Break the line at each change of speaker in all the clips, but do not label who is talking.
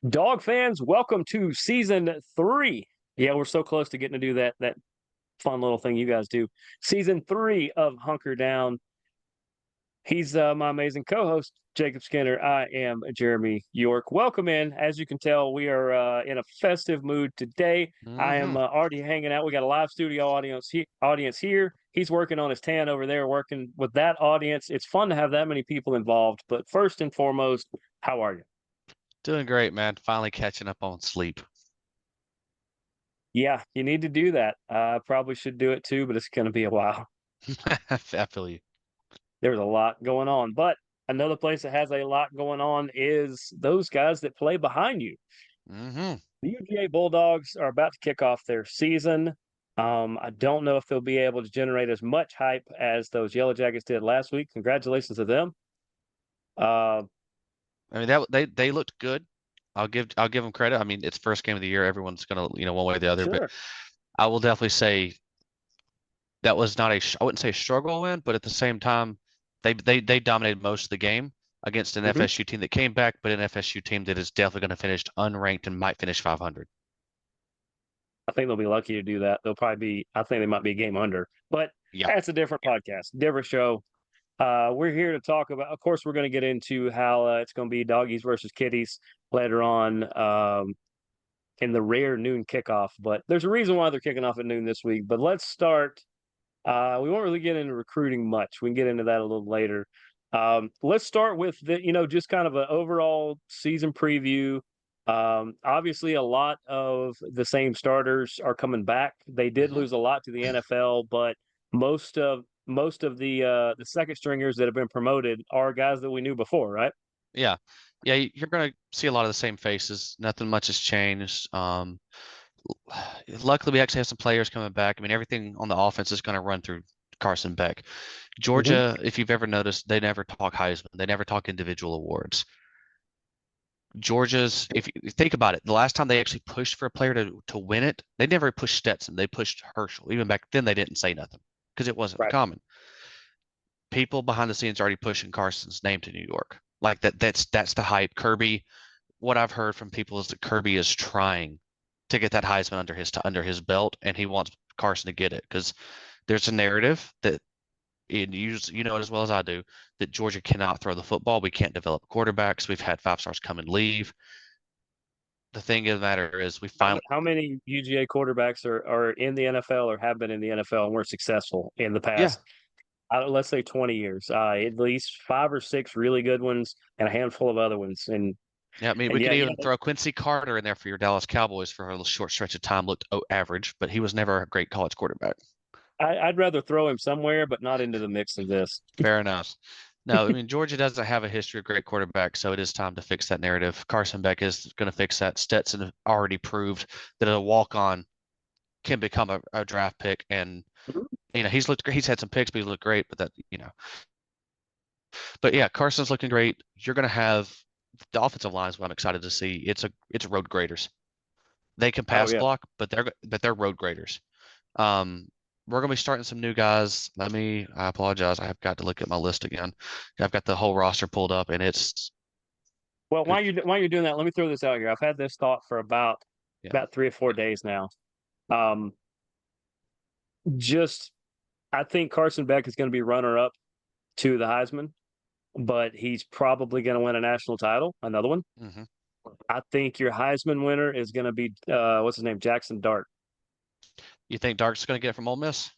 Dog fans, welcome to season 3. Yeah, we're so close to getting to do that fun little thing you guys do. Season 3 of Hunker Down. He's my amazing co-host, Jacob Skinner. I am Jeremy York. Welcome in. As you can tell, we are in a festive mood today. I am
Hmm.
already hanging out. We got a live studio audience here. He's working on his tan over there, working with that audience. It's fun to have that many people involved. But first and foremost, how are you?
Doing great, man. Finally catching up on sleep.
Yeah, you need to do that. I probably should do it too, but it's going to be a while.
I feel you.
There's a lot going on. But another place that has a lot going on is those guys that play behind you.
Hmm.
The UGA Bulldogs are about to kick off their season. I don't know if they'll be able to generate as much hype as those Yellow Jackets did last week. Congratulations to them. Uh,
I mean they looked good. I'll give them credit. I mean, it's first game of the year. Everyone's gonna one way or the other. But
sure.
I will definitely say that was not I wouldn't say a struggle win, but at the same time, they dominated most of the game against an
Mhm.
FSU team that came back, but an FSU team that is definitely going to finish unranked and might finish 500.
I think they'll be lucky to do that. They'll probably be, I think they might be a game under, but
Yeah.
that's a different podcast, different show. We're here to talk about, of course, we're going to get into how it's going to be doggies versus kitties later on in the rare noon kickoff. But there's a reason why they're kicking off at noon this week. But let's start. We won't really get into recruiting much. We can get into that a little later. Let's start with just kind of an overall season preview. Obviously, a lot of the same starters are coming back. They did
Hmm.
lose a lot to the NFL, but most of the second stringers that have been promoted are guys that we knew before, right?
Yeah. Yeah, you're going to see a lot of the same faces. Nothing much has changed. Luckily, we actually have some players coming back. I mean, everything on the offense is going to run through Carson Beck.
Hmm.
Georgia, if you've ever noticed, they never talk Heisman. They never talk individual awards. Georgia's, if you think about it, the last time they actually pushed for a player to win it, they never pushed Stetson. They pushed Herschel. Even back then, they didn't say nothing because it wasn't
Right.
common. People behind the scenes are already pushing Carson's name to New York. Like that. That's the hype. Kirby, what I've heard from people is that Kirby is trying to get that Heisman under his belt, and he wants Carson to get it because there's a narrative that you know it as well as I do that Georgia cannot throw the football. We can't develop quarterbacks. We've had 5 stars come and leave. The thing of the matter is, we
How,
finally,
how many UGA quarterbacks are in the NFL or have been in the NFL and were successful in the
yeah,
past, let's say 20 years? At least five or six really good ones and a handful of other ones. And
yeah. I mean, we
and
could
yeah,
even throw Quincy Carter in there for your Dallas Cowboys for a little short stretch of time. Looked average, but he was never a great college quarterback.
I'd rather throw him somewhere, but not into the mix of this.
Fair enough. No, I mean Georgia doesn't have a history of great quarterbacks, so it is time to fix that narrative. Carson Beck is going to fix that. Stetson already proved that a walk-on can become a draft pick, and he's had some picks, but he looked great. But yeah, Carson's looking great. You're going to have the offensive line is what I'm excited to see. It's road graders. They can
Oh
pass
yeah.
block, but they're road graders. Um, we're gonna be starting some new guys. I apologize. I have got to look at my list again. I've got the whole roster pulled up, and it's
Well,
good.
while you're doing that, let me throw this out here. I've had this thought for
Yeah.
about 3 or 4 days now. Um, just I think Carson Beck is going to be runner up to the Heisman, but he's probably going to win a national title, another one.
Hmm.
I think your Heisman winner is going to be what's his name, Jackson Dart.
You think Dark's gonna get it from Ole Miss?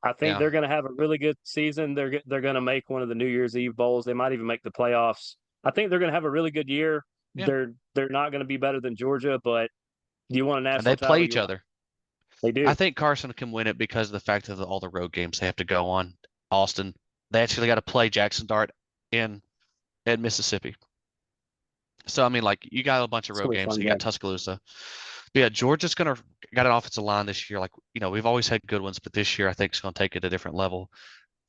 I think
Yeah.
they're going to have a really good season. They're going to make one of the New Year's Eve bowls. They might even make the playoffs. I think they're going to have a really good year.
Yeah.
They're not going to be better than Georgia, but you want a
And they
national
play
title,
each other.
they
I
do.
think Carson can win it because of the fact of all the road games they have to go on. Austin, they actually got to play Jackson Dart in at Mississippi. So I mean, like you got a bunch of
It's
road
going to be a
games.
fun
You got
game.
Tuscaloosa. But yeah, Georgia's gonna got an offensive line this year. Like we've always had good ones, but this year I think it's gonna take it to a different level.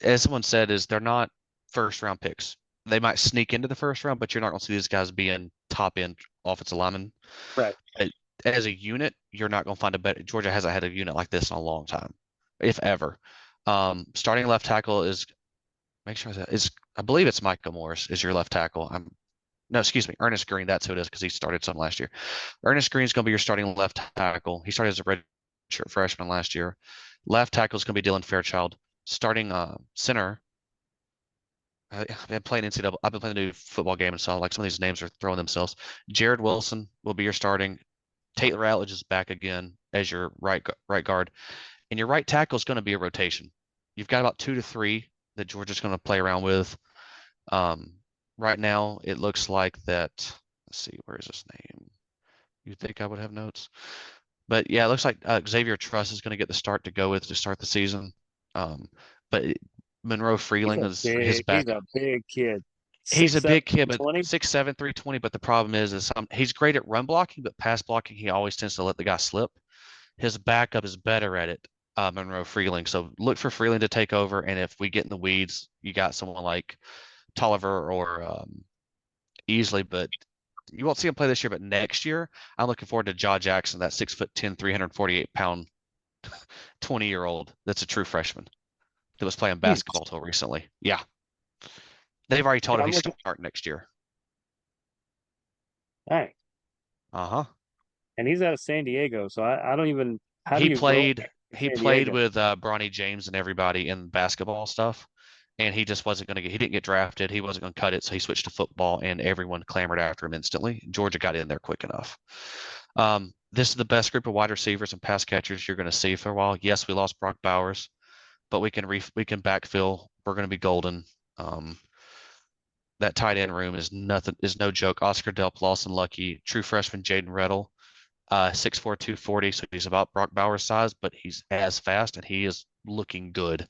As someone said, is they're not first round picks. They might sneak into the first round, but you're not going to see these guys being top end offensive linemen.
Right.
Uh, As a unit, you're not going to find a better. Georgia hasn't had a unit like this in a long time, if ever. Starting left tackle is make sure that is I believe it's Micah Morris is your left tackle. No, excuse me, Ernest Green. That's who it is because he started some last year. Ernest Green's going to be your starting left tackle. He started as a redshirt freshman last year. Left tackle is going to be Dylan Fairchild. Starting center. I've been playing NCAA. I've been playing the new football game, and so like some of these names are throwing themselves. Jared Wilson will be your starting. Taylor Ratledge is back again as your right guard, and your right tackle is going to be a rotation. You've got about 2 to 3 that Georgia's going to play around with. Um, right now, it looks like that. Let's see, where is his name? You think I would have notes? But yeah, it looks like Xavier Truss is going to get the start to go with to start the season. Um, but Monroe Freeling is his
He's
back.
a big kid.
He's a
6'7",
big kid, but
20.
6'7", 320. But the problem is he's great at run blocking, but pass blocking, he always tends to let the guy slip. His backup is better at it, Monroe Freeling. So look for Freeling to take over. And if we get in the weeds, you got someone like Tolliver or Easley, but you won't see him play this year. But next year, I'm looking forward to Jaw Jackson, that 6'10", 348-pound, 20-year-old that's a true freshman that was playing
Hmm.
basketball till recently. Yeah, they've already told
Yeah,
him
I'm
he's
looking.
starting next year.
Hey,
Uh-huh.
and he's out of San Diego, so I don't even. How do
He
you grow
played
in
he
San
played
Diego?
with Bronny James and everybody in basketball stuff, and he just wasn't going to get. He didn't get drafted. He wasn't going to cut it, so he switched to football, and everyone clamored after him instantly. Georgia got in there quick enough. This is the best group of wide receivers and pass catchers you're going to see for a while. Yes, we lost Brock Bowers, but we can backfill. We're going to be golden. Um, that tight end room is no joke. Oscar Delp, Lawson Lucky, true freshman Jaden Reddle, 6'4", 240, so he's about Brock Bowers size, but he's as fast and he is looking good.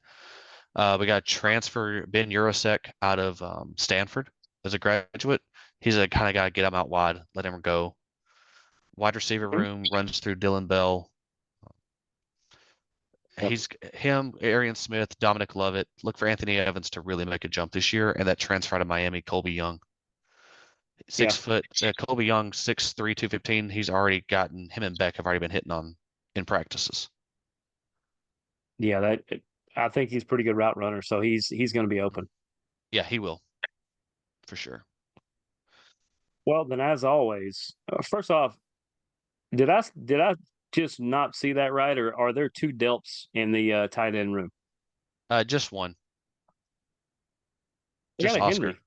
We got a transfer Ben Urosek out of Stanford as a graduate. He's a kind of guy, get him out wide, let him go. Wide receiver room runs through Dylan Bell.
Yep.
He's him, Arian Smith, Dominic Lovett. Look for Anthony Evans to really make a jump this year, and that transfer out of Miami, Colby Young.
Yeah,
6 foot, Colby Young, 6'3", 215. He's already gotten him and Beck have already been hitting on in practices.
yeah. I think he's a pretty good route runner, so he's going to be open.
Yeah, he will for sure.
Well, then, as always, first off, did I just not see that right, or are there two Delps in the tight end room?
Just one,
I got
just
a
Oscar.
Henry.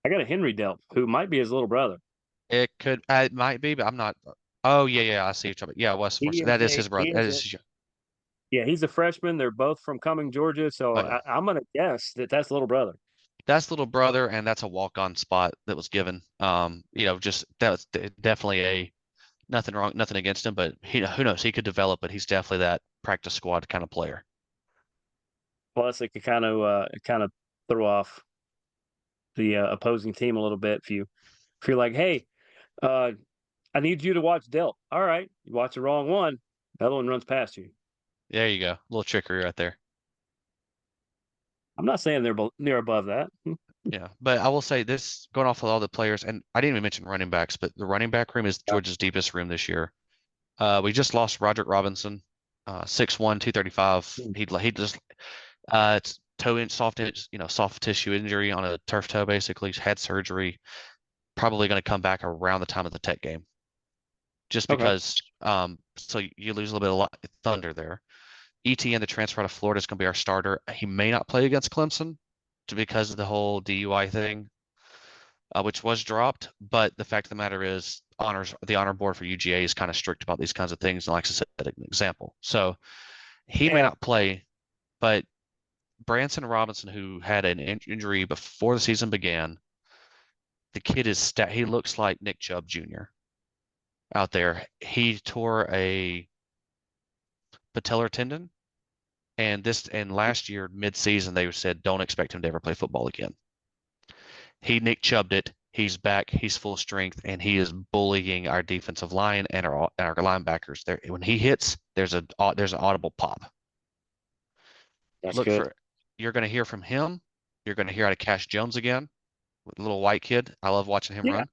I got a Henry Delp who might be his little brother.
It might be, but I'm not. Oh yeah, yeah, I see what you're talking about. Yeah, West Force.
He
That
is
is
a
his
he
brother. That
is
is
a
his.
Yeah, he's a freshman. They're both from Cumming, Georgia. So
Oh yeah,
I'm gonna guess that that's little brother.
that's little brother, and that's a walk-on spot that was given. Just that was definitely a nothing wrong, nothing against him, but who knows? He could develop, but he's definitely that practice squad kind of player.
Plus, it could kind of throw off the opposing team a little bit if you're like, hey, uh, I need you to watch Delp. All right, you watch the wrong one. The other one runs past you.
There you go, a little trickery right there.
I'm not saying they're above that.
Yeah, but I will say this, going off of all the players, and I didn't even mention running backs, but the running back room is
Yeah.
Georgia's deepest room this year. We just lost Roderick Robinson, 6'1", 235.
Hmm.
He just it's soft tissue injury on a turf toe. Basically, he's had surgery. Probably going to come back around the time of the Tech game, just
Okay.
because. So you lose a little bit of thunder there. ETN, the transfer out of Florida, is going to be our starter. He may not play against Clemson because of the whole DUI thing, which was dropped. But the fact of the matter is, the honor board for UGA is kind of strict about these kinds of things, and likes to set an example. So he may
Yeah,
not play, but Branson Robinson, who had an injury before the season began, the kid he looks like Nick Chubb Jr. out there. He tore a patellar tendon, and last year mid-season they said don't expect him to ever play football again. He Nick Chubbed it. He's back. He's full strength, and he is bullying our defensive line and our linebackers. There, when he hits, there's an audible pop.
that's
Look
good.
for You're going to hear from him. You're going to hear out of Cash Jones again, little white kid. I love watching him
Yeah,
run.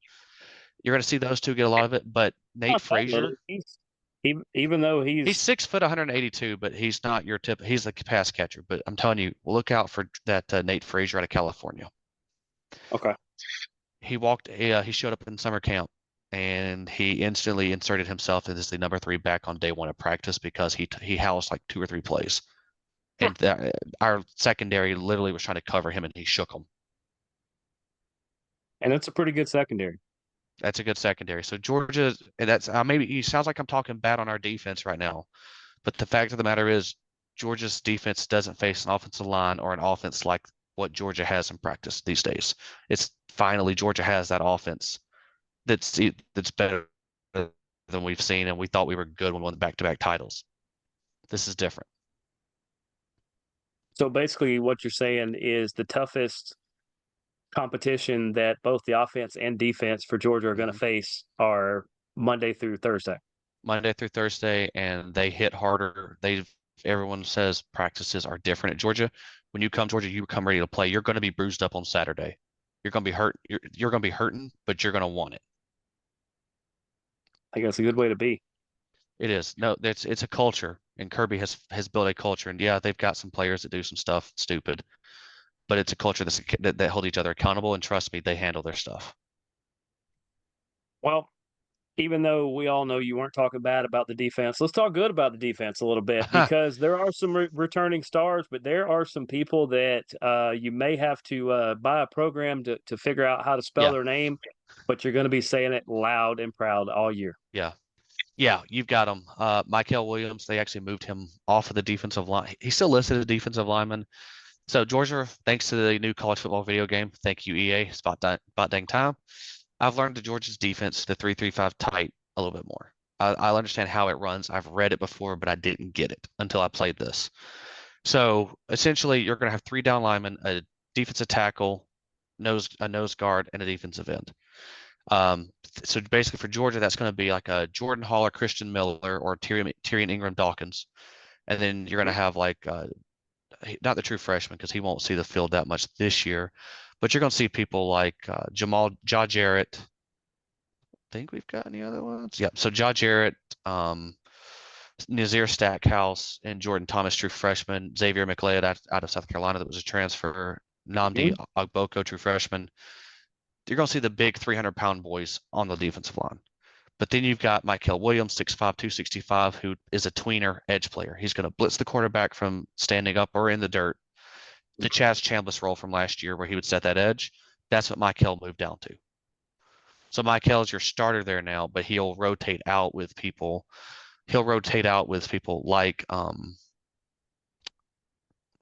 You're going to see those two get a lot of it, but Nate
not that little.
Frazier,
Even though
he's
he's
6 foot, 182, but he's not your tip. He's a pass catcher. But I'm telling you, look out for that Nate Frazier out of California.
okay.
he showed up in summer camp and he instantly inserted himself as the number three back on day one of practice because he housed like two or three plays. And our secondary literally was trying to cover him and he shook them.
And it's a pretty good secondary.
That's a good secondary. So Georgia, and that's maybe it sounds like I'm talking bad on our defense right now, but the fact of the matter is Georgia's defense doesn't face an offensive line or an offense like what Georgia has in practice these days. It's finally Georgia has that offense that's better than we've seen, and we thought we were good when we won the back-to-back titles. This is different.
So basically, what you're saying is the toughest competition that both the offense and defense for Georgia are going to
Mhm.
face are Monday through Thursday.
Monday through Thursday, and they hit harder. Everyone says practices are different at Georgia. When you come Georgia, you come ready to play. You're going to be bruised up on Saturday. You're going to be hurt. You're going to be hurting, but you're going to want it.
I think that's a good way to be.
It is. No, it's a culture, and Kirby has built a culture. And yeah, they've got some players that do some stuff stupid, but it's a culture that hold each other accountable. And trust me, they handle their stuff.
Well, even though we all know you weren't talking bad about the defense, let's talk good about the defense a little bit because there are some returning stars, but there are some people that you may have to buy a program to figure out how to spell
Yeah,
their name, but you're going to be saying it loud and proud all year.
yeah, yeah. You've got him. Michael Williams. They actually moved him off of the defensive line. He's still listed as a defensive lineman. So Georgia, thanks to the new college football video game, thank you EA. It's about dang time. I've learned the Georgia's defense, the 3-3-5 tight, a little bit more. I understand how it runs. I've read it before, but I didn't get it until I played this. So essentially, you're going to have three down linemen, a defensive tackle, a nose guard, and a defensive end. So basically, for Georgia, that's going to be like a Jordan Hall or Christian Miller or Tyrion Ingram Dawkins, and then you're going to have like not the true freshman because he won't see the field that much this year, but you're going to see people like Jaw Jarrett. Think we've got any other ones? Yep. So Jaw Jarrett, Nazir Stackhouse, and Jordan Thomas, true freshman. Xavier McLeod out of South Carolina that was a transfer. Namdi
Mhm.
Agboko, true freshman. You're going to see the big 300-pound boys on the defensive line. But then you've got Michael Williams, 6'5", 265, who is a tweener edge player. He's going to blitz the quarterback from standing up or in the dirt. The Chaz Chambliss role from last year where he would set that edge. That's what Michael moved down to. So Michael is your starter there now, but he'll rotate out with people. He'll rotate out with people like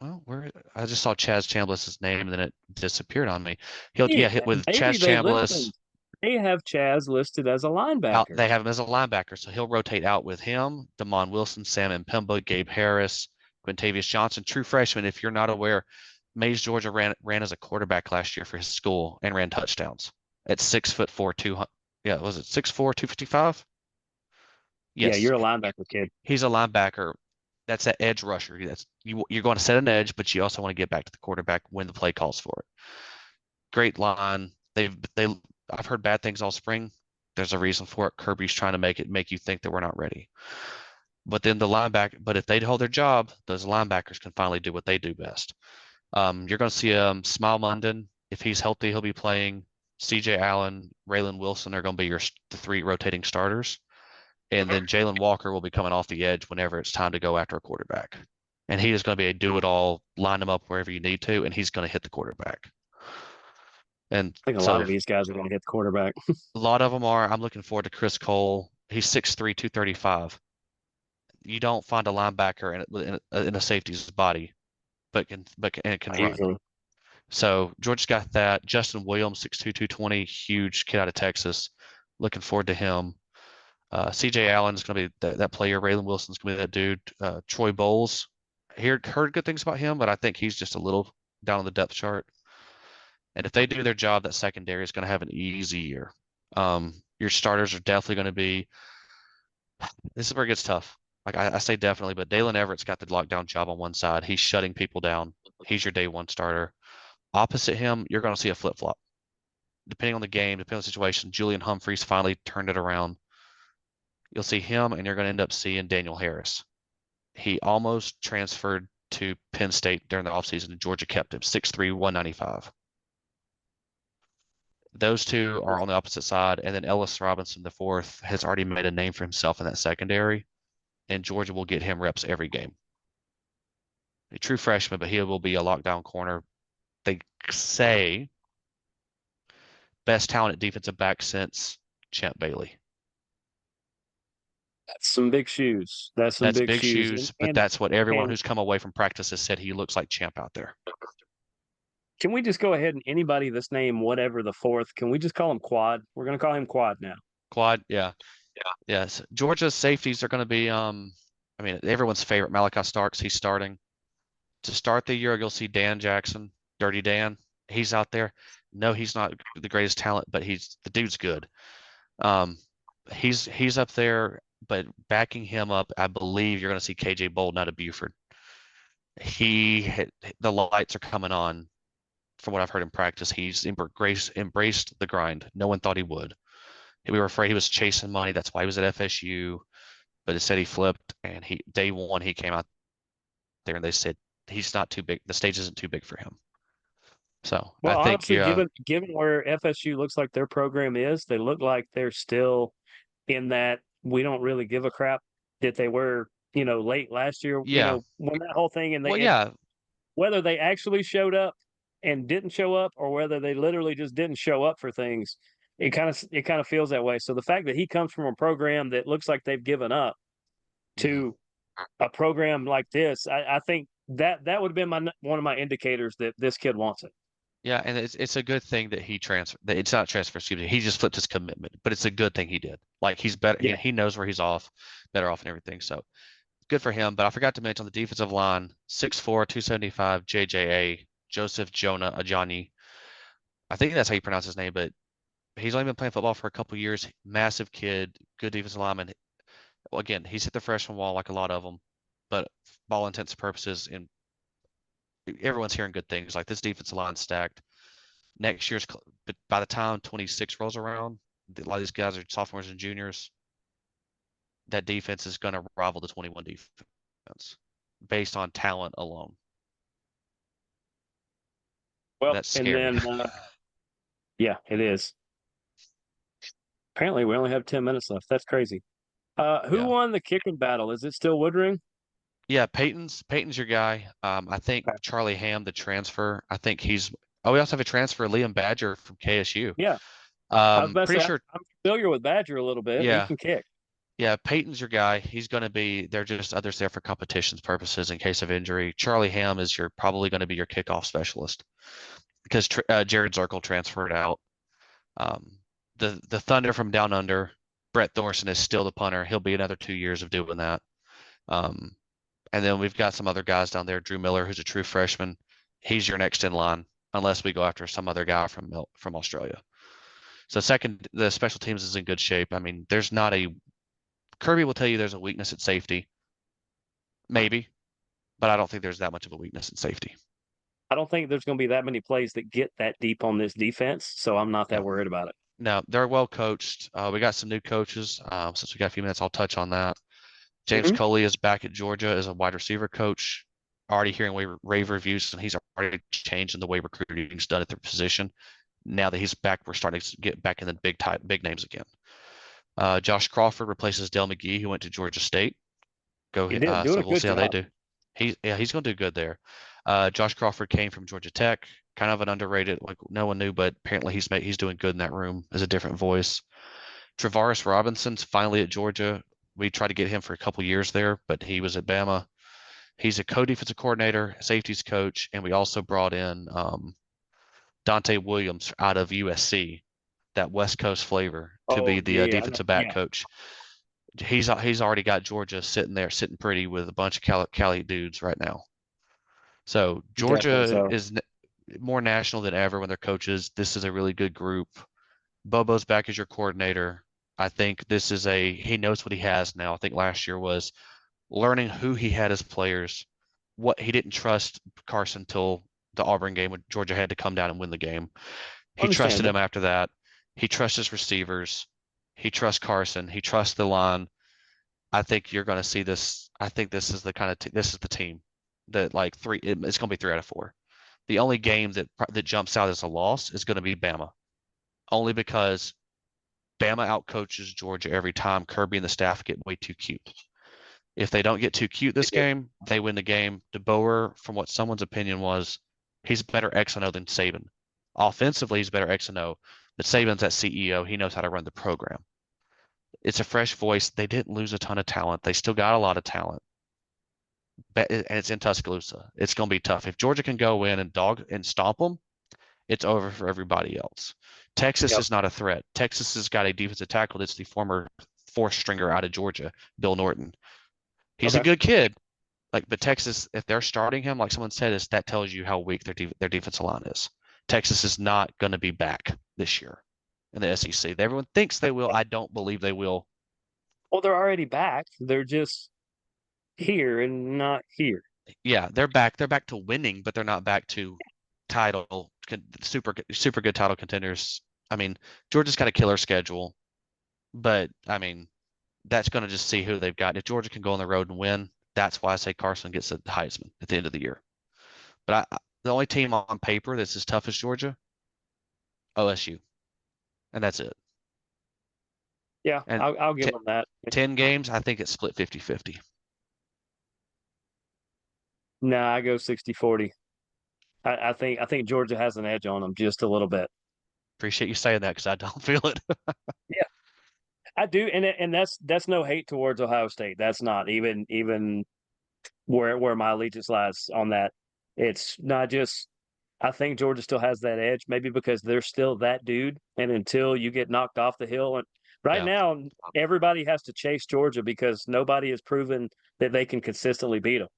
well, where I just saw Chaz Chambliss's name and then it disappeared on me. He'll
Hey,
yeah, hit with
maybe
Chaz
they listen.
Chambliss.
They have Chaz listed as a
Out,
linebacker.
they have him as a linebacker, so he'll rotate out with him, Damon Wilson, Sam Mpemba, Gabe Harris, Quintavious Johnson, true freshman. If you're not aware, Mays, Georgia ran as a quarterback last year for his school and ran touchdowns at 6'4", 200. Yeah, was it 6'4", 255?
Yeah,
Yes,
you're a linebacker kid.
he's a linebacker. That's that edge rusher. You're going to set an edge, but you also want to get back to the quarterback when the play calls for it. Great line. I've heard bad things all spring. There's a reason for it. Kirby's trying to make you think that we're not ready. But then but if they hold their job, those linebackers can finally do what they do best. You're going to see Smile London. If he's healthy, he'll be playing. CJ Allen, Raylan Wilson are going to be the three rotating starters. And then Jalen Walker will be coming off the edge whenever it's time to go after a quarterback. And he is going to be a do it all, line them up wherever you need to, and he's going to hit the quarterback. And
I think a lot
so
of these guys are going to hit the quarterback.
a lot of them are. I'm looking forward to Chris Cole. He's 6'3", 235. You don't find a linebacker in a safety's body, and can run.
Usually.
So George's got that. Justin Williams, 6'2", 220, huge kid out of Texas. Looking forward to him. CJ Allen is going to be that player. Raylan Wilson's going to be that dude. Troy Bowles, heard good things about him, but I think he's just a little down on the depth chart. And if they do their job, that secondary is going to have an easy year. Your starters are definitely going to be. This is where it gets tough. Like I say definitely, but Dalen Everett's got the lockdown job on one side. He's shutting people down. He's your day one starter. Opposite him, you're going to see a flip flop. Depending on the game, depending on the situation, Julian Humphreys finally turned it around. You'll see him, and you're going to end up seeing Daniel Harris. He almost transferred to Penn State during the offseason, and Georgia kept him 6'3", 195. Those two are on the opposite side, and then Ellis Robinson, the fourth, has already made a name for himself in that secondary, and Georgia will get him reps every game. A true freshman, but he will be a lockdown corner. They say best talent at defensive back since Champ Bailey.
That's some big shoes. That's some
That's
big
big
shoes.
shoes, but that's what everyone
And
who's come away from practice has said. He looks like Champ out there.
can we just go ahead and anybody that's named whatever the fourth, can we just call him Quad? We're going to call him Quad now.
Quad, yeah. Yes. Georgia's safeties are going to be, I mean, everyone's favorite, Malachi Starks. He's starting. To start the year, you'll see Dan Jackson, Dirty Dan. He's out there. No, he's not the greatest talent, but the dude's good. Um, he's up there, but backing him up, I believe you're going to see KJ Bolden out of Buford. The lights are coming on from what I've heard in practice. He's embraced the grind. No one thought he would. We were afraid he was chasing money. That's why he was at FSU, but instead he flipped. And day one he came out there and they said he's not too big. The stage isn't too big for him. So I
Well,
think
honestly, given where FSU looks like their program is, they look like they're still in that we don't really give a crap that they were, late last year,
yeah.
when that whole thing
Well, yeah,
whether they actually showed up and didn't show up or whether they literally just didn't show up for things, it kind of feels that way. So the fact that he comes from a program that looks like they've given up
mhm.
to a program like this, I think that would have been one of my indicators that this kid wants it.
Yeah, and it's a good thing that he transferred. That it's not transfer, excuse me. He just flipped his commitment, but it's a good thing he did. Like he's better.
Yeah,
He knows where he's better off, and everything. So good for him. But I forgot to mention on the defensive line, 6'4", 275, JJA, Joseph Jonah Ajani. I think that's how you pronounce his name, but he's only been playing football for a couple years. Massive kid, good defensive lineman. Well, again, he's hit the freshman wall like a lot of them, but ball intents and purposes, and everyone's hearing good things. Like this defensive line stacked. Next year's, but by the time 26 rolls around, a lot of these guys are sophomores and juniors. That defense is going to rival the 21 defense based on talent alone.
well,
That's
and
scary.
then yeah, it is. Apparently, we only have 10 minutes left. That's crazy. Who
Yeah.
won the kicking battle? Is it still Woodring?
Yeah, Peyton's your guy. I think
Okay.
Charlie Ham, the transfer. I think he's. Oh, we also have a transfer, Liam Badger from KSU.
Yeah, I was about to
Pretty
say
sure.
I'm familiar with Badger a little bit. He
Yeah,
can kick.
yeah. Peyton's your guy. He's going to be. They're just others there for competitions purposes in case of injury. Charlie Ham is your probably going to be your kickoff specialist because Jared Zirkle transferred out. Um, the Thunder from down under, Brett Thorson is still the punter. He'll be another 2 years of doing that. Um, and then we've got some other guys down there. Drew Miller, who's a true freshman. He's your next in line, unless we go after some other guy from Australia. So the special teams is in good shape. I mean, there's not a Kirby will tell you there's a weakness at safety, maybe, but I don't think there's that much of a weakness at safety.
I don't think there's going to be that many plays that get that deep on this defense, so I'm not that
No,
worried about it.
no, they're well coached. We got some new coaches. Since we got a few minutes, I'll touch on that. James
Mhm.
Coley is back at Georgia as a wide receiver coach. Already hearing rave reviews, and he's already changed in the way recruiting's done at the position. Now that he's back, we're starting to get back in the big names again. Josh Crawford replaces Dale McGee, who went to Georgia State.
He did doing
So
a
we'll
good
see how they
job.
do. He's going to do good there. Josh Crawford came from Georgia Tech, kind of an underrated, like no one knew, but apparently he's doing good in that room as a different voice. Travaris Robinson's finally at Georgia. We tried to get him for a couple years there, but he was at Bama. He's a co-defensive coordinator, safeties coach, and we also brought in Dante Williams out of USC, that West Coast flavor, to be
Oh
the
yeah,
defensive back
yeah,
coach. He's already got Georgia sitting there, sitting pretty with a bunch of Cali dudes right now. So
definitely
Georgia
so.
is more national than ever when they're coaches. This is a really good group. Bobo's back as your coordinator. I think he knows what he has now. I think last year was learning who he had as players. What he didn't trust Carson till the Auburn game when Georgia had to come down and win the game. He trusted
Understandable.
him after that. He trusts his receivers. He trusts Carson. He trusts the line. I think you're going to see this. I think this is the kind of this is the team that like it's going to be 3 out of 4. The only game that jumps out as a loss is going to be Bama. only because Bama outcoaches Georgia every time. Kirby and the staff get way too cute. If they don't get too cute
They
this
do.
game, they win the game. DeBoer, from what someone's opinion was, he's better X and O than Saban. Offensively, he's better X and O, but Saban's that CEO. He knows how to run the program. It's a fresh voice. They didn't lose a ton of talent. They still got a lot of talent, and it's in Tuscaloosa. It's going to be tough. If Georgia can go in and dog and stomp them, it's over for everybody else. Texas
Yep.
is not a threat. Texas has got a defensive tackle that's the former fourth stringer out of Georgia, Bill Norton. He's a
Okay.
good kid. Like, but Texas, if they're starting him, like someone said, is that tells you how weak their defensive line is. Texas is not going to be back this year in the SEC. Everyone thinks they will. I don't believe they will.
Well, they're already back. They're just here and not here.
Yeah, they're back. They're back to winning, but they're not back to super good title contenders. I mean, Georgia's got a killer schedule, but I mean, that's going to just see who they've got. If Georgia can go on the road and win, that's why I say Carson gets the Heisman at the end of the year. But the only team on paper that's as tough as Georgia, OSU, and that's it.
Yeah,
And
I'll give
t
them that.
10 games, I think it's split 50-50.
Nah, I go 60-40. I think Georgia has an edge on them just a little bit.
Appreciate you saying that because I don't feel it.
Yeah, I do, and that's no hate towards Ohio State. That's not even where my allegiance lies on that. It's not just. I think Georgia still has that edge, maybe because they're still that dude. And until you get knocked off the hill, and right
Yeah,
now everybody has to chase Georgia because nobody has proven that they can consistently beat them.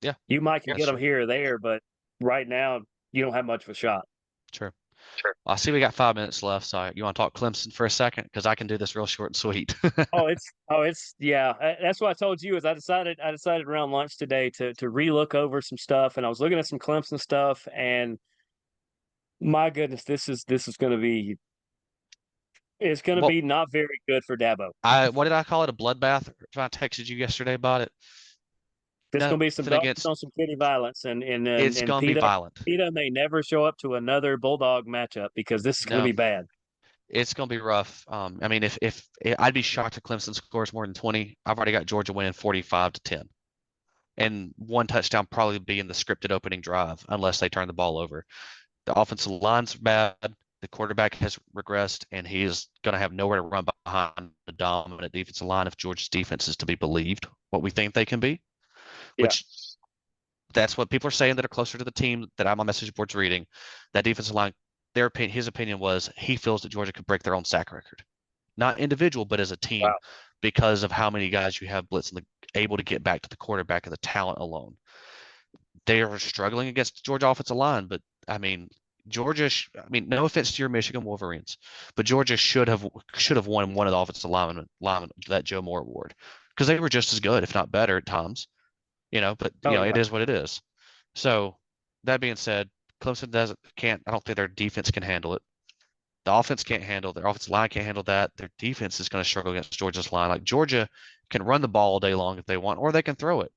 yeah,
You might can
that's
get them
true.
here or there, but right now you don't have much of a shot.
True.
Sure.
Well, I see we got 5 minutes left, so you want to talk Clemson for a second? Because I can do this real short and sweet.
Oh, it's yeah. That's what I told you is I decided around lunch today to relook over some stuff, and I was looking at some Clemson stuff, and my goodness, this is going to be it's going to
Well,
be not very good for Dabo.
what did I call it? A bloodbath? I texted you yesterday about it.
There's going to be some
Nothing
dogs
against.
on some kitty violence,
It's
and
gonna be violent.
PETA may never show up to another Bulldog matchup because this is going to
No,
be bad.
it's gonna be rough. I mean, if I'd be shocked if Clemson scores more than 20. I've already got Georgia winning 45-10, and one touchdown probably be in the scripted opening drive unless they turn the ball over. The offensive line's bad. The quarterback has regressed, and he is going to have nowhere to run behind the dominant defensive line if Georgia's defense is to be believed what we think they can be,
Yeah.
which that's what people are saying that are closer to the team that I'm on message boards reading. That defensive line, his opinion was he feels that Georgia could break their own sack record, not individual, but as a team,
Wow.
because of how many guys you have blitzing, able to get back to the quarterback and the talent alone. They are struggling against the Georgia offensive line, but I mean, I mean, no offense to your Michigan Wolverines, but Georgia should have won one of the offensive linemen that Joe Moore award because they were just as good, if not better, at times. But
Oh
it
yeah.
is what it is. So that being said, Clemson doesn't can't. I don't think their defense can handle it. The offense can't handle their offensive line can't handle that. Their defense is going to struggle against Georgia's line. Like Georgia can run the ball all day long if they want, or they can throw it.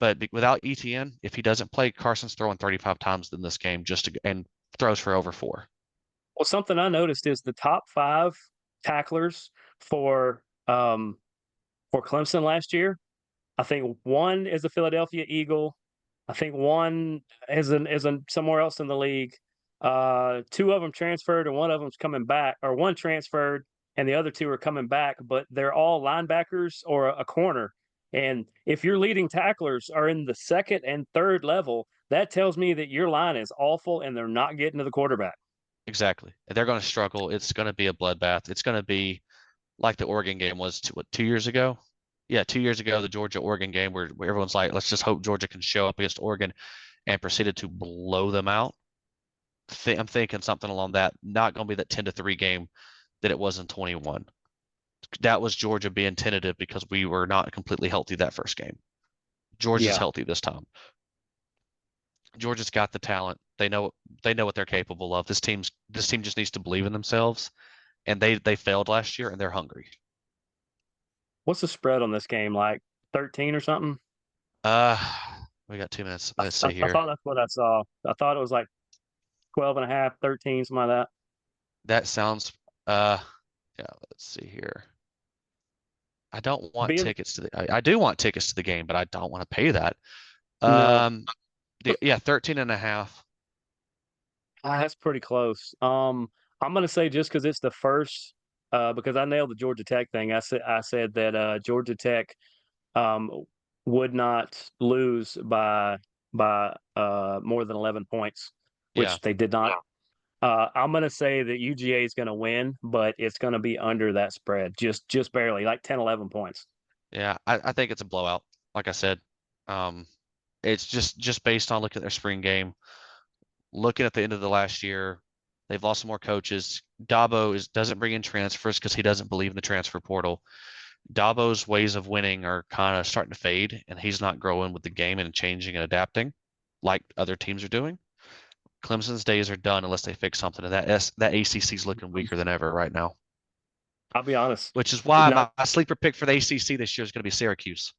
But without ETN, if he doesn't play, Carson's throwing 35 times in this game and throws for over 4.
Well, something I noticed is the top five tacklers for um for Clemson last year. I think one is a Philadelphia Eagle. I think one is somewhere else in the league. Two of them transferred, and one of them's coming back, or one transferred, and the other two are coming back. But they're all linebackers or a corner. And if your leading tacklers are in the second and third level, that tells me that your line is awful, and they're not getting to the quarterback.
Exactly. They're going to struggle. It's going to be a bloodbath. It's going to be like the Oregon game was 2 years ago. Yeah, 2 years ago, the Georgia Oregon game where everyone's like, let's just hope Georgia can show up against Oregon and proceeded to blow them out. I'm thinking something along that. Not going to be that 10-3 game that it was in 21. That was Georgia being tentative because we were not completely healthy that first game. Georgia's
Yeah.
healthy this time. Georgia's got the talent. They know what they're capable of. This team just needs to believe in themselves, and they failed last year, and they're hungry.
What's the spread on this game? Like 13 or something?
Uh, we got 2 minutes.
I,
Let's
I,
see
I
here.
thought that's what I saw. I thought it was like 12 and a half, 13, something like that.
That sounds. Uh, yeah, let's see here. I don't want
Being
tickets to I do want tickets to the game, but I don't want to pay that.
no,
Um, yeah, 13 and a half.
that's pretty close. I'm gonna say just because it's the first, because I nailed the Georgia Tech thing. I said that Georgia Tech um would not lose by more than 11 points,
Yeah,
which they did not. I'm gonna say that UGA is gonna win, but it's gonna be under that spread, just barely, like 10, 11 points.
yeah. I think it's a blowout. Like I said, um, it's just based on looking at their spring game, looking at the end of the last year. They've lost some more coaches. Dabo doesn't bring in transfers because he doesn't believe in the transfer portal. Dabo's ways of winning are kind of starting to fade, and he's not growing with the game and changing and adapting like other teams are doing. Clemson's days are done unless they fix something, and that ACC is looking weaker than ever right now.
I'll be honest.
Which is why
Not
my sleeper pick for the ACC this year is going to be Syracuse.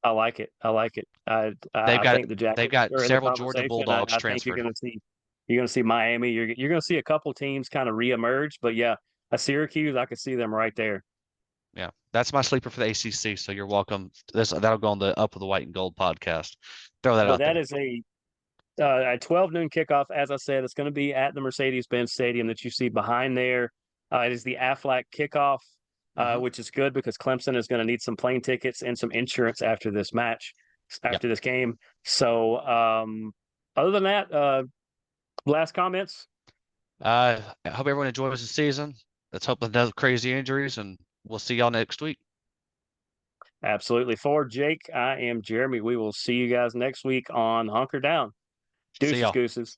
I like it. I like it.
They've
I
got
think the
they've
Jaguars
got
are in the
several Georgia
conversation. I,
Bulldogs
I think
transferred.
you're gonna see Miami. You're gonna see a couple teams kind of reemerge. But yeah, a Syracuse, I could see them right there.
Yeah, that's my sleeper for the ACC. So you're welcome. That'll go on the Up with the White and Gold podcast. Throw that
But
out
that
there.
is a 12 noon kickoff. As I said, it's going to be at the Mercedes-Benz Stadium that you see behind there. It is the Aflac kickoff,
Hmm.
which is good because Clemson is going to need some plane tickets and some insurance after this match,
Yeah.
after this game. So, other than that, last comments.
I hope everyone enjoys the season. Let's hope with no crazy injuries, and we'll see y'all next week.
Absolutely. For Jake, I am Jeremy. We will see you guys next week on Hunker Down.
See
Deuces,
y'all.
gooses.